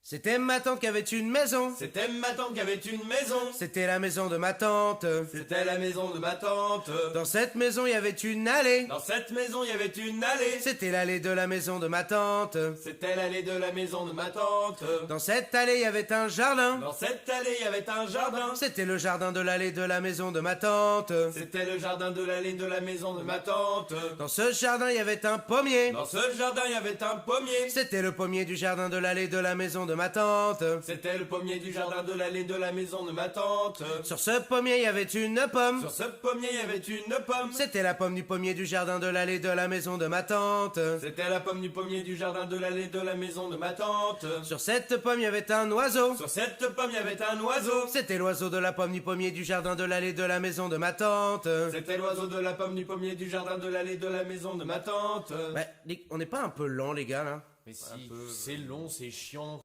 C'était ma tante qui avait une maison. C'était ma tante qui avait une maison. C'était la maison de ma tante. C'était la maison de ma tante. Dans cette maison, il y avait une allée. Dans cette maison, il y avait une allée. C'était l'allée de la maison de ma tante. C'était l'allée de la maison de ma tante. Dans cette allée, il y avait un jardin. Dans cette allée, il y avait un jardin. C'était le jardin de l'allée de la maison de ma tante. C'était le jardin de l'allée de la maison de ma tante. Dans ce jardin, il y avait un pommier. Dans ce jardin, il y avait un pommier. C'était le pommier du jardin de l'allée de la maison de ma tante. C'était le pommier du jardin de l'allée de la maison de ma tante. Sur ce pommier, il y avait une pomme. Sur ce pommier, il y avait une pomme. C'était la pomme du pommier du jardin de l'allée de la maison de ma tante. C'était la pomme du pommier du jardin de l'allée de la maison de ma tante. Sur cette pomme, il y avait un oiseau. Sur cette pomme, il y avait un oiseau. C'était l'oiseau de la pomme du pommier du jardin de l'allée de la maison de ma tante. C'était l'oiseau de la pomme du pommier du jardin de l'allée de la maison de ma tante. On n'est pas un peu lent, les gars, là? Mais si, c'est long, c'est chiant.